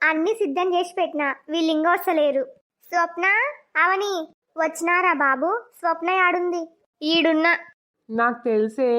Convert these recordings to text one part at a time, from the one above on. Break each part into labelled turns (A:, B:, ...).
A: అన్ని సిద్ధం చేసి పెట్టినా వీళ్ళు ఇంకా వస్తలేరు. స్వప్న, అవని వచ్చినారా బాబు? స్వప్న యాడుంది? ఈడున్నా.
B: నాకు తెలిసే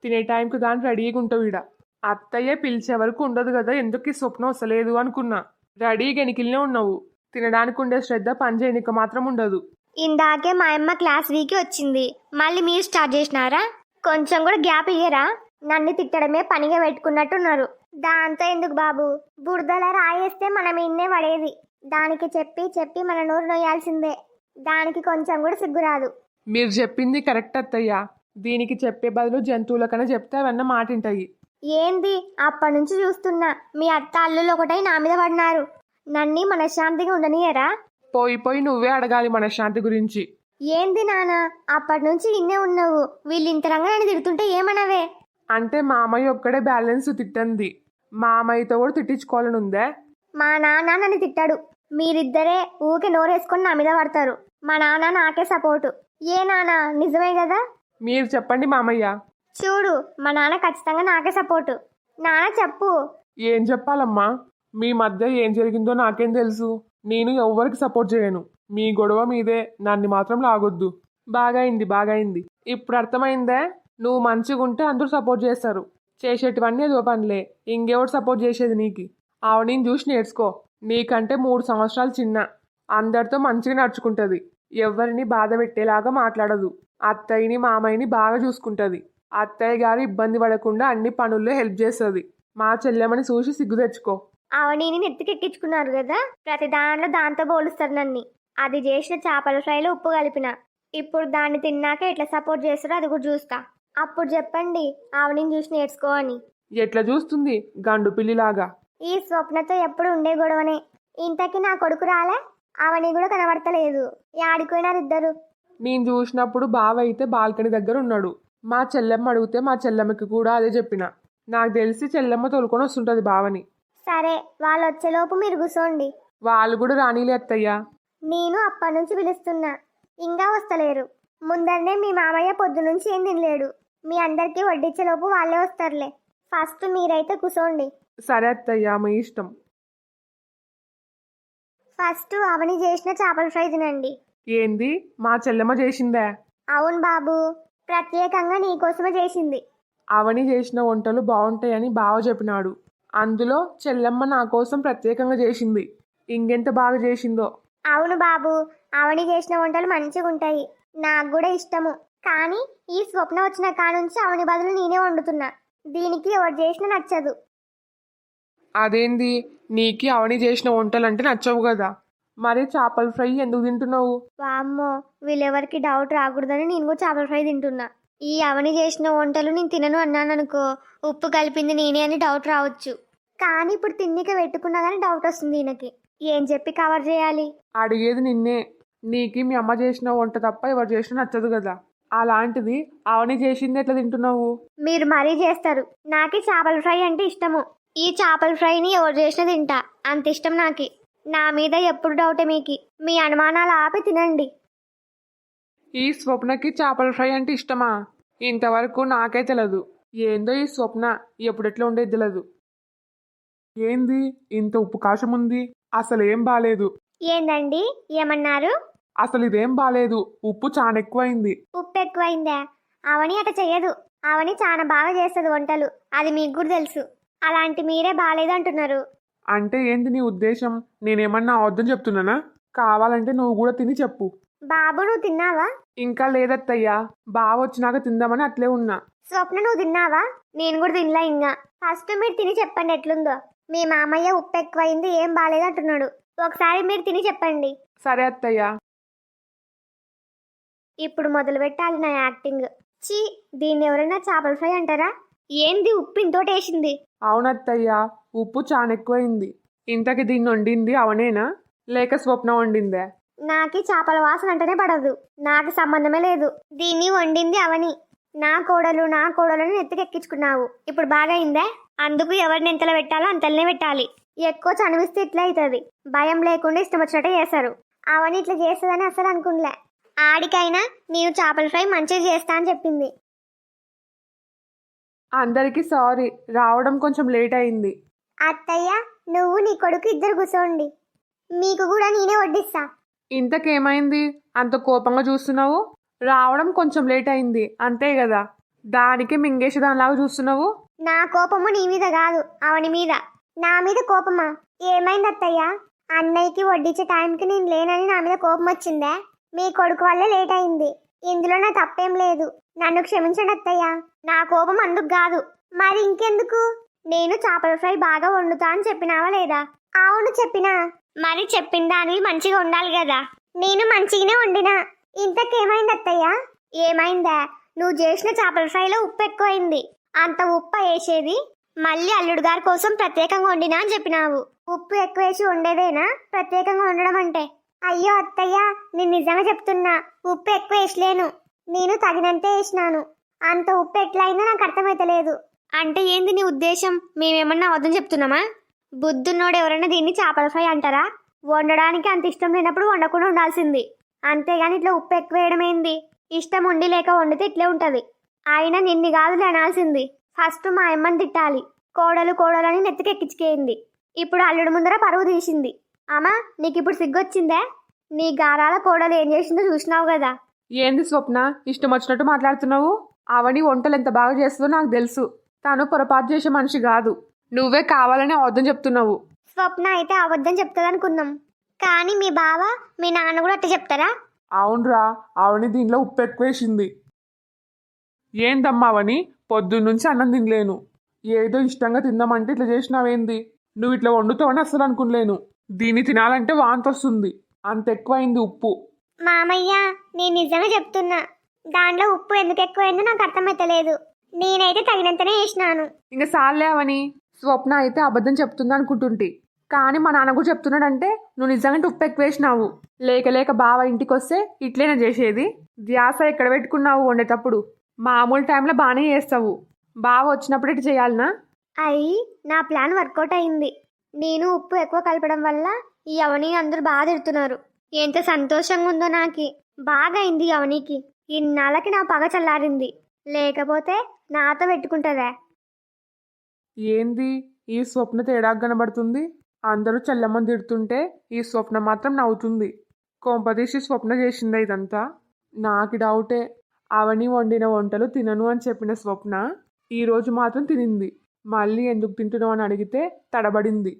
B: తినే టైంకి కానీ రెడీగా ఉంటావు ఈడ. అత్తయ్య పిలిచే వరకు ఉండదు కదా, ఎందుకు ఈ స్వప్నం వస్తలేదు అనుకున్నా. రెడీగా ఎనికిల్నే ఉన్నావు. తినడానికి ఉండే శ్రద్ధ పని చేయనిక మాత్రం ఉండదు.
A: ఇందాకే మా అమ్మ క్లాస్ వీకి వచ్చింది, మళ్ళీ మీరు స్టార్ట్ చేసినారా? కొంచెం కూడా గ్యాప్ ఇయ్యరా? నన్ను తిట్టడమే పనిగా పెట్టుకున్నట్టున్నారు. దాంతో ఎందుకు బాబు, బురదలా రాయేస్తే మనం ఇన్నే పడేది. దానికి చెప్పి చెప్పి మన నోరు నొయ్యాల్సిందే. దానికి కొంచెం కూడా సిగ్గురాదు.
B: మీరు చెప్పింది కరెక్ట్ అత్తయ్య. దీనికి చెప్పే బదులు జంతువులకన్నా చెప్తే అవన్నీ మాటింటాయి.
A: ఏంది అప్పటి నుంచి చూస్తున్నా, మీ అత్త అల్లులు ఒకటై నా మీద పడినారు. నన్ని మనశ్శాంతిగా ఉండనియరా?
B: పోయి పోయి నువ్వే అడగాలి మనశ్శాంతి గురించి.
A: ఏంది నాన్న, అప్పటి నుంచి ఇన్నే ఉన్నావు, వీళ్ళు ఇంతరంగా నన్ను తిడుతుంటే ఏమనవే?
B: అంటే మామయ్య ఒక్కడే బ్యాలెన్స్ తిట్టంది, మామయ్యతో కూడా తిట్టించుకోవాలని ఉందే.
A: మా నాన్న నన్ను తిట్టాడు, మీరిద్దరే ఊకే నోరేసుకొని నా మీద పడతారు. మా నాన్న నాకే సపోర్టు. ఏ నాన్న, నిజమే కదా?
B: మీరు చెప్పండి మామయ్య.
A: చూడు, మా నాన్న ఖచ్చితంగా నాకే సపోర్టు. నాన్న చెప్పు.
B: ఏం చెప్పాలమ్మా, మీ మధ్య ఏం జరిగిందో నాకేం తెలుసు. నేను ఎవ్వరికి సపోర్ట్ చేయను. మీ గొడవ మీదే, నన్ను మాత్రం లాగొద్దు. బాగైంది బాగైంది, ఇప్పుడు అర్థమైందే. నువ్వు మంచిగా ఉంటే అందరూ సపోర్ట్ చేస్తారు. చేసేటివన్నీ ఏదో పనిలే, ఇంకెవరు సపోర్ట్ చేసేది నీకు? ఆవిడని చూసి నేర్చుకో. నీకంటే 3 సంవత్సరాలు చిన్న, అందరితో మంచిగా నడుచుకుంటుంది. ఎవరిని బాధ పెట్టేలాగా మాట్లాడదు. అత్తయ్యని మామయ్యని బాగా చూసుకుంటుంది. అత్తయ్య గారు ఇబ్బంది పడకుండా అన్ని పనుల్లో హెల్ప్ చేస్తుంది. మా చెల్లెమని చూసి సిగ్గు తెచ్చుకో.
A: అవనీని నెత్తికెక్కించుకున్నారు కదా, ప్రతి దాంట్లో దాంతో పోలుస్తారు నన్ను. అది చేసిన చేపల ఫ్రైలో ఉప్పు కలిపిన. ఇప్పుడు దాన్ని తిన్నాక ఎట్లా సపోర్ట్ చేస్తారో అది కూడా చూస్తా. అప్పుడు చెప్పండి అవనీని చూసి నేర్చుకో అని.
B: ఎట్లా చూస్తుంది గండు పిల్లిలాగా?
A: ఈ స్వప్నతో ఎప్పుడు ఉండే గొడవనే. ఇంతకీ నా కొడుకు రాలే, అవని కూడా కనబడతలేదు. యాడిపోయినారు ఇద్దరు?
B: నేను చూసినప్పుడు బావ అయితే బాల్కనీ దగ్గర ఉన్నాడు. మా చెల్లెమ్మ అడిగితే మా చెల్లెమ్మకి కూడా అదే చెప్పిన. నాకు తెలిసి చెల్లెమ్మ తోలుకొని వస్తుంటది బావని.
A: సరే, వాళ్ళు వచ్చేలోపు మీరు కూర్చోండి.
B: వాళ్ళు కూడా రానీలే అత్తయ్య.
A: నేను అప్పటి నుంచి పిలుస్తున్నా, ఇంకా వస్తలేరు. ముందరనే మీ మామయ్య పొద్దు నుంచి ఏం తినలేడు. మీ అందరికీ వడ్డించేలోపు వాళ్ళే వస్తారులే. ఫస్ట్ మీరైతే కూర్చోండి.
B: సరే అత్తయ్య, మీ ఇష్టం.
A: ఫస్ట్ అవని చేసిన చేపల ఫ్రై తినండి.
B: ఏంది, మా చెల్లెమ్మ చేసిందే?
A: అవును బాబు, ప్రత్యేకంగా నీకోసమే చేసింది.
B: అవని చేసిన వంటలు బాగుంటాయని బావ చెప్పినాడు. అందులో చెల్లెమ్మ నా కోసం ప్రత్యేకంగా చేసింది. ఇంకెంత బాగా చేసిందో.
A: అవును బాబు, అవని చేసిన వంటలు మంచిగా ఉంటాయి, నాకు కూడా ఇష్టము. కానీ ఈ స్వప్న వచ్చిన కానుంచి అవని బదులు నేనే వండుతున్నా. దీనికి ఎవరు చేసినా నచ్చదు.
B: అదేంది, నీకి అవని చేసిన వంటలు అంటే నచ్చవు కదా, మరి చేపల ఫ్రై ఎందుకు తింటున్నావు?
A: వామ్మో, వీళ్ళెవరికి డౌట్ రాకూడదని నేను కూడా చేపల ఫ్రై తింటున్నా. ఈ అవని చేసిన వంటలు నేను తినను అన్నాను అనుకో, ఉప్పు కలిపింది నేనే అని డౌట్ రావచ్చు. కానీ ఇప్పుడు తిన్నిక పెట్టుకున్నా కానీ డౌట్ వస్తుంది ఈయనకి. ఏం చెప్పి కవర్ చేయాలి?
B: అడిగేది నిన్నే. నీకి మీ అమ్మ చేసిన వంట తప్ప ఎవరు చేసినా నచ్చదు కదా, అలాంటిది అవని చేసింది ఎట్లా తింటున్నావు?
A: మీరు మరీ చేస్తారు. నాకు చేపల ఫ్రై అంటే ఇష్టము. ఈ చేపల ఫ్రైని ఎవరు చేసినా తింటా, అంత ఇష్టం నాకు. నా మీద ఎప్పుడు డౌటే మీకు. మీ అనుమానాలు ఆపి తినండి.
B: ఈ స్వప్నకి చేపల ఫ్రై అంటే ఇష్టమా? ఇంతవరకు నాకే తెలియదు. ఏందో ఈ స్వప్న ఎప్పుడెట్లా ఉండేది తెలియదు. ఏంది ఇంత ఉప్పు కాశం ఉంది? అసలు ఏం బాలేదు.
A: ఏందండి, ఏమన్నారు?
B: అసలు ఇదేం బాలేదు, ఉప్పు చాలా ఎక్కువైంది.
A: ఉప్పు ఎక్కువైందా? అవని అట చెయ్యదు. అవని చాలా బాగా చేస్తుంది వంటలు, అది మీకు కూడా తెలుసు. అలాంటి మీరే బాగాలేదు అంటున్నారు.
B: అంటే ఏంది నీ ఉద్దేశం? నేనేమన్నా అవద్దని చెప్తున్నానా? కావాలంటే నువ్వు కూడా తిని చెప్పు.
A: బాబు, నువ్వు తిన్నావా?
B: ఇంకా లేదత్తయ్యా, బావ వచ్చినాక తిందామని అట్లే ఉన్నా.
A: స్వప్న, నువ్వు తిన్నావా? నేను కూడా తినలా ఇంకా. ఫస్ట్ మీరు తిని చెప్పండి ఎట్లుందో. మీ మామయ్య ఉప్పు ఎక్కువైంది, ఏం బాగాలేదు అంటున్నాడు. ఒకసారి మీరు తిని చెప్పండి.
B: సరే అత్తయ్యా.
A: ఇప్పుడు మొదలు పెట్టాలి నా యాక్టింగ్. చీ, దీన్ని ఎవరైనా చేపల ఫ్రై అంటారా? ఏంది ఉప్పు ఇంతోటి వేసింది?
B: అవునత్తయ్యా, ఉప్పు చాలా ఎక్కువైంది. ఇంతకి దీన్ని వండింది అవనేనా, లేక స్వప్న వండిందే?
A: నాకి చేపల వాసన అంటేనే పడదు, నాకు సంబంధమే లేదు. దీన్ని వండింది అవని. నా కోడలని నెత్తికెక్కించుకున్నావు. ఇప్పుడు బాగా అయిందే. అందుకు ఎవరిని ఎంతలో పెట్టాలో అంతలోనే పెట్టాలి. ఎక్కువ చనివిస్తే ఇట్లా అవుతుంది. భయం లేకుండా ఇష్టం వచ్చినట్టే చేస్తారు. అవని ఇట్లా చేస్తుందని అసలు అనుకునిలే. ఆడికైనా నేను చేపల ఫ్రై మంచిగా చేస్తా అని చెప్పింది.
B: అందరికీ సారీ, రావడం కొంచెం లేట్ అయింది.
A: అత్తయ్య, నువ్వు నీ కొడుకు ఇద్దరు కూర్చోండి, మీకు కూడా నేనే వడ్డిస్తా.
B: ఇంతకేమైంది అంత కోపంగా చూస్తున్నావు? రావడం కొంచెం లేట్ అయింది అంతే కదా, దానికి మింగేసేదానిలాగా చూస్తున్నావు.
A: నా కోపము నీ మీద కాదు, అవని మీద. నా మీద కోపమా? ఏమైంది అత్తయ్య? అన్నయ్యకి వడ్డించే టైంకి నేను లేనని నా మీద కోపం వచ్చిందే? మీ కొడుకు వల్లే లేట్ అయింది, ఇందులో నా తప్పేం లేదు. నన్ను క్షమించండి అత్తయ్య, నా కోపం అందుకు కాదు. మరి ఇంకెందుకు? నేను చేపల ఫ్రై బాగా వండుతా అని చెప్పినావా లేదా? అవును చెప్పినా. మరి చెప్పిన దానివి మంచిగా ఉండాలి కదా. నేను మంచిగానే వండినా. ఇంతకేమైంది అత్తయ్య? ఏమైందా? నువ్వు చేసిన చేపల ఫ్రైలో ఉప్పు ఎక్కువైంది. అంత ఉప్పు వేసేది మళ్ళీ అల్లుడు గారి కోసం ప్రత్యేకంగా వండినా అని చెప్పినావు. ఉప్పు ఎక్కువ వేసి వండేదేనా ప్రత్యేకంగా వండడం అంటే? అయ్యో అత్తయ్య, నేను నిజంగా చెప్తున్నా, ఉప్పు ఎక్కువ వేసలేను. నేను తగినంతే వేసినాను. అంత ఉప్పు ఎట్లయిందో నాకు అర్థమైతలేదు. అంటే ఏంది నీ ఉద్దేశం? మేమేమన్నా అబద్ధం చెప్తున్నామా? బుద్ధున్నోడు ఎవరైనా దీన్ని చేపల ఫ్రై అంటారా? వండడానికి అంత ఇష్టం లేనప్పుడు వండకుండా ఉండాల్సింది, అంతేగాని ఇట్లా ఉప్పు ఎక్కువ వేయడం ఏంది? ఇష్టం ఉండి లేక వండితే ఇట్లే ఉంటది. అయినా నిన్ని కాదులే అనాల్సింది. ఫస్ట్ మా అమ్మని తిట్టాలి. కోడలు కోడలని నెత్తికెక్కించుకేయింది. ఇప్పుడు అల్లుడు ముందర పరువు తీసింది. అమ్మా, నీకు ఇప్పుడు సిగ్గొచ్చిందే? నీ గారాల కోడలు ఏం చేసిందో చూసినావు కదా.
B: ఏంది స్వప్న ఇష్టం వచ్చినట్టు మాట్లాడుతున్నావు? అవని వంటలు ఎంత బాగా చేస్తుందో నాకు తెలుసు. తను పొరపాటు చేసే మనిషి కాదు. నువ్వే కావాలని అబద్ధం చెప్తున్నావు.
A: స్వప్న అయితే అబద్ధం చెప్తుందనుకున్నాం, కానీ మీ బావ మీ నాన్న కూడా అట్ట చెప్తారా?
B: అవునరా, అవని దీనిలో ఉప్పు ఎక్కువేసింది. ఏందమ్మా అవని, పొద్దున్నుంచి అన్నం తినలేను. ఏదో ఇష్టంగా తిందామంటే ఇట్లా చేసినావేంది? నువ్వు ఇట్లా వండుతావని అస్సలు అనుకునలేను. దీన్ని తినాలంటే వాంతి వస్తుంది, అంత ఎక్కువైంది ఉప్పు.
A: మామయ్య, నేను నిజంగా చెప్తున్నా, దాంట్లో ఉప్పు ఎందుకు ఎక్కువైందో నాకు అర్థమైతలేదు. నేనైతే తగినంతనే వేసినాను.
B: ఇంకా సాల్లే అవని, స్వప్న అయితే అబద్ధం చెప్తుంది అనుకుంటుంటి, కానీ మా నాన్న కూడా చెప్తున్నాడంటే నువ్వు నిజంగా ఉప్పు ఎక్కువ వేసినావు. లేక లేక బావ ఇంటికి వస్తే ఇట్లేనా చేసేది? ధ్యాస ఎక్కడ పెట్టుకున్నావు వండేటప్పుడు? మామూలు టైంలో బాగానే చేస్తావు, బావ వచ్చినప్పుడు ఇటు చేయాలనా?
A: అయ్యి, నా ప్లాన్ వర్కౌట్ అయింది. నేను ఉప్పు ఎక్కువ కలపడం వల్ల ఈ అవని అందరూ బాగా తిడుతున్నారు. ఎంత సంతోషంగా ఉందో నాకి. బాగా అయింది అవనికి. ఇన్నాళ్ళకి నా పగ చల్లారింది, లేకపోతే నాతో పెట్టుకుంటుందా?
B: ఏంది ఈ స్వప్న తేడా కనబడుతుంది? అందరూ చెల్లమ్మని తిడుతుంటే ఈ స్వప్న మాత్రం నవ్వుతుంది. కొంపదీసి స్వప్న చేసిందా ఇదంతా? నాకు డౌటే. అవని వండిన వంటలు తినను అని చెప్పిన స్వప్న ఈరోజు మాత్రం తినింది. మళ్ళీ ఎందుకు తింటున్నావు అని అడిగితే తడబడింది.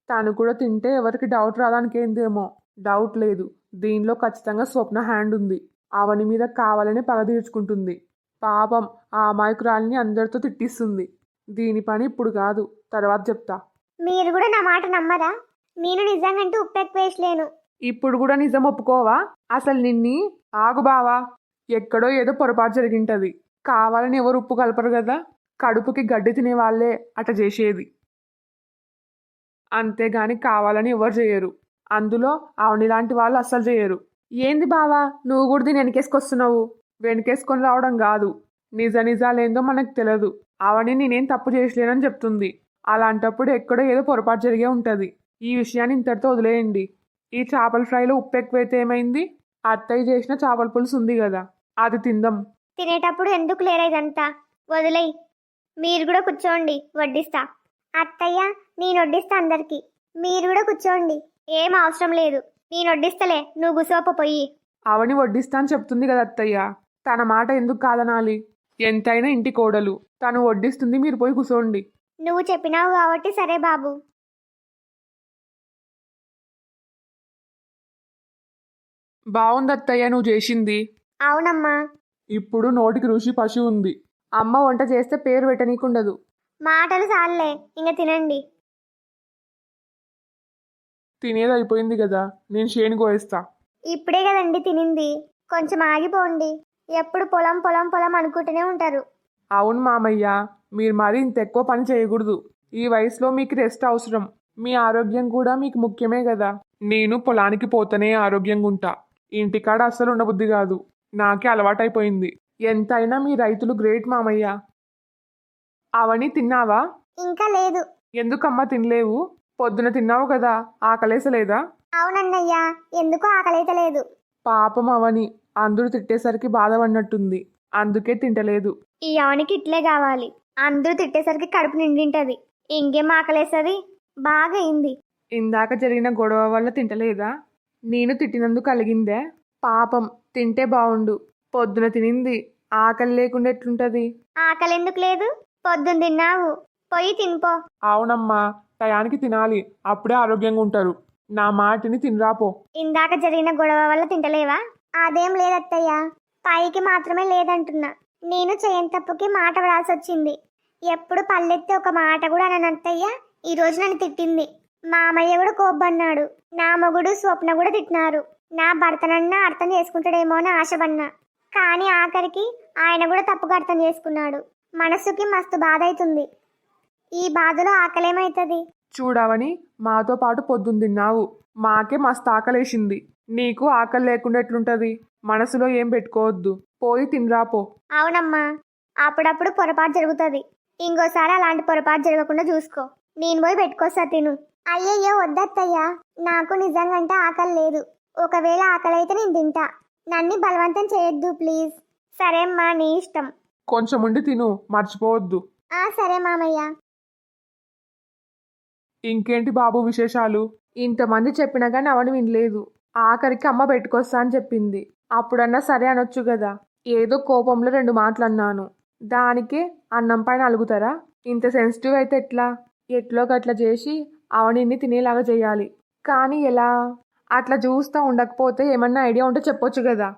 B: తను కూడా తింటే ఎవరికి డౌట్ రాదానికేందేమో. డౌట్ లేదు, దీనిలో ఖచ్చితంగా స్వప్న హ్యాండ్ ఉంది. అవని మీద కావాలని పగ తీర్చుకుంటుంది. పాపం ఆ అమాయకురాలిని అందరితో తిట్టిస్తుంది. దీని పని ఇప్పుడు కాదు, తర్వాత చెప్తా.
A: మీరు కూడా నా మాట నమ్మరా? నేను నిజంగంటూ ఉప్పు ఎక్కువ వేసలేను.
B: ఇప్పుడు కూడా నిజం ఒప్పుకోవా? అసలు నిన్ని ఆగు బావా, ఎక్కడో ఏదో పొరపాటు జరిగింటది. కావాలని ఎవరు ఉప్పు కలపరు కదా, కడుపుకి గడ్డి తినే వాళ్ళే అట చేసేది, అంతేగాని కావాలని ఎవరు చేయరు. అందులో అవని లాంటి వాళ్ళు అస్సలు చేయరు. ఏంది బావా, నువ్వు కూడా దీన్ని వెనకేసుకొస్తున్నావు? వెనకేసుకొని రావడం కాదు, నిజ నిజాలేందో మనకు తెలియదు. అవని నేనేం తప్పు చేసలేనని చెప్తుంది. అలాంటప్పుడు ఎక్కడో ఏదో పొరపాటు జరిగే ఉంటుంది. ఈ విషయాన్ని ఇంతటితో వదిలేయండి. ఈ చేపల ఫ్రైలో ఉప్పు ఎక్కువైతే ఏమైంది? అత్తయ్య చేసిన చేపల పులుసు ఉంది కదా, అది తిందాం.
A: తినేటప్పుడు ఎందుకు లేరా ఇదంతా? వదిలేయ్. మీరు కూడా కూర్చోండి, వడ్డిస్తా. అత్తయ్య, నేను వడ్డిస్తా అందరికి. మీరు కూడా కూర్చోండి. ఏం అవసరం లేదు, నేను వడ్డిస్తలే, నువ్వు గుసోపోయి.
B: అవని వడ్డిస్తా అని చెప్తుంది కదా అత్తయ్య, తన మాట ఎందుకు కాదనాలి? ఎంతైనా ఇంటి కోడలు, తను వడ్డిస్తుంది, మీరు పోయి కూర్చోండి.
A: నువ్వు చెప్పినావు కాబట్టి సరే బాబు.
B: బాగుంది అత్తయ్య నువ్వు చేసింది.
A: అవునమ్మా.
B: ఇప్పుడు నోటికి రుచి పశు ఉంది. అమ్మ వంట చేస్తే పేరు పెట్టనీకుండదు.
A: మాటలు చాలే, ఇంక తినండి.
B: తినేది అయిపోయింది కదా, నేను చేను కోయిస్తా.
A: ఇప్పుడే కదండి తినింది, కొంచెం ఆగిపోండి. ఎప్పుడు పొలం పొలం పొలం అనుకుంటూనే ఉంటారు.
B: అవును మామయ్య, మీరు మరీ ఇంత ఎక్కువ పని చేయకూడదు. ఈ వయసులో మీకు రెస్ట్ అవసరం. మీ ఆరోగ్యం కూడా మీకు ముఖ్యమే కదా. నేను పొలానికి పోతేనే ఆరోగ్యంగా ఉంటా, ఇంటికాడ అస్సలు ఉండబుద్ధి కాదు. నాకే అలవాటైపోయింది. ఎంతైనా మీ రైతులు గ్రేట్ మామయ్య. అవని తిన్నావా?
A: ఇంకా లేదు.
B: ఎందుకమ్మా తినలేవు? పొద్దున తిన్నావు కదా, ఆకలేసలేదా?
A: అవునన్నయ్యా, ఎందుకో ఆకలైతే లేదు.
B: పాపం అవని అందరూ తిట్టేసరికి బాధపడినట్టుంది, అందుకే తింటలేదు.
A: ఈ అవనికి ఇట్లే కావాలి, అందరూ తిట్టేసరికి కడుపు నిండింటది, ఇంకేం ఆకలేస్తుంది. బాగా అయింది.
B: ఇందాక జరిగిన గొడవ వల్ల తింటలేదా? నేను తిట్టినందుకు కలిగిందే? పాపం తింటే బావుండు. పొద్దున తినింది ఆకలి లేకుండా ఎట్లుంటది?
A: ఆకలి ఎందుకు లేదు? పొద్దున్న తిన్నావు, పోయి తినిపో.
B: అవునమ్మా, టయానికి తినాలి, అప్పుడే ఆరోగ్యంగా ఉంటారు. నా మాటిని తినరాపో.
A: ఇందాక జరిగిన గొడవ వల్ల తింటలేవా? అదేం లేదత్తయ్య, పైకి మాత్రమే లేదంటున్నా. నేను చేయని తప్పుకి మాట పడాల్సి వచ్చింది. ఎప్పుడు పల్లెత్తి ఒక మాట కూడా అనను అత్తయ్య. ఈ రోజు నన్ను తిట్టింది. మామయ్య కూడా కోప్పన్నాడు. నా మొగుడు స్వప్న కూడా తిట్టినారు. నా భర్తనన్నా అర్థం చేసుకుంటాడేమో అని ఆశపడినా, కానీ ఆఖరికి ఆయన కూడా తప్పుగా అర్థం చేసుకున్నాడు. మనసుకి మస్తు బాధ అవుతుంది. ఈ బాధలో ఆకలేమవుతుంది?
B: చూడవని మాతో పాటు పొద్దున్న తిన్నావు, మాకే మస్తు ఆకలేసింది. నీకు ఆకలి లేకుండా ఎట్లుంటది? మనసులో ఏం పెట్టుకోవద్దు, పోయి తినరాపో.
A: అవునమ్మా, అప్పుడప్పుడు పొరపాటు జరుగుతుంది. ఇంకోసారి అలాంటి పొరపాటు జరగకుండా చూసుకో. నేను పోయి పెట్టుకొస్తా, తిను. అయ్యయ్యో వద్దత్తయ్యా, నాకు నిజంగంటే ఆకలి లేదు. ఒకవేళ ఆకలి అయితే నేను తింటా. నన్ను బలవంతం చేయొద్దు ప్లీజ్. సరే అమ్మా, నీ ఇష్టం.
B: కొంచెం ఉండి తిను, మర్చిపోవద్దు.
A: సరే మామయ్య.
B: ఇంకేంటి బాబు విశేషాలు? ఇంతమంది చెప్పినా కానీ అవని వినలేదు. ఆఖరికి అమ్మ పెట్టుకొస్తా అని చెప్పింది. అప్పుడన్నా సరే అనొచ్చు కదా. ఏదో కోపంలో 2 మాటలు అన్నాను, దానికే అన్నం పైన అలుగుతారా? ఇంత సెన్సిటివ్ అయితే ఎట్లా? ఎట్లో గట్లా చేసి అవనిని తినేలాగా చేయాలి. కానీ ఎలా? అట్లా చూస్తూ ఉండకపోతే ఏమన్నా ఐడియా ఉంటే చెప్పొచ్చు కదా.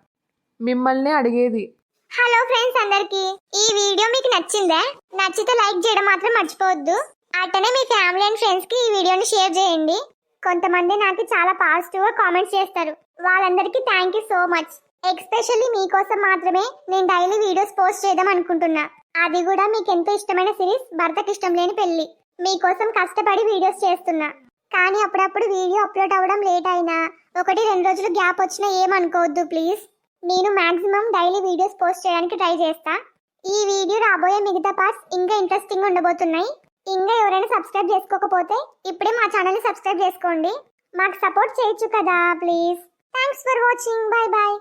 B: మిమ్మల్నే అడిగేది.
A: హలో ఫ్రెండ్స్ అందరికి, ఈ వీడియో మీకు నచ్చిందా? నచ్చితే లైక్ చేయడం మాత్రం మర్చిపోవద్దు. అట్టనే మీ ఫ్యామిలీ అండ్ ఫ్రెండ్స్ కి ఈ వీడియోని షేర్ చేయండి. కొంతమంది నాకు చాలా పాజిటివ్ గా కామెంట్స్ చేస్తారు. వాళ్ళందరికీ thank you so much. Especially మీకోసం మాత్రమే నేను డైలీ వీడియోస్ పోస్ట్ చేద్దాం అనుకుంటున్నా. అది కూడా మీకు ఎంతో ఇష్టమైన సిరీస్ భర్తకి ఇష్టం లేని పెళ్లి. మీకోసం కష్టపడి వీడియోస్ చేస్తున్నా. కానీ అప్పుడప్పుడు వీడియో అప్లోడ్ అవ్వడం లేట్ అయినా, 1-2 రోజులు గ్యాప్ వచ్చినా ఏమనుకోవద్దు ప్లీజ్. నేను మాక్సిమం డైలీ వీడియోస్ పోస్ట్ చేయడానికి ట్రై చేస్తా. ఈ వీడియో రాబోయే మిగతా పార్ట్స్ ఇంకా ఇంట్రెస్టింగ్ ఉండబోతున్నాయి. ఇంకా ఎవరైనా సబ్స్క్రైబ్ చేసుకోకపోతే ఇప్పుడే మా ఛానల్ని సబ్స్క్రైబ్ చేసుకోండి. మాకు సపోర్ట్ చేయొచ్చు కదా please. Thanks for watching. Bye bye.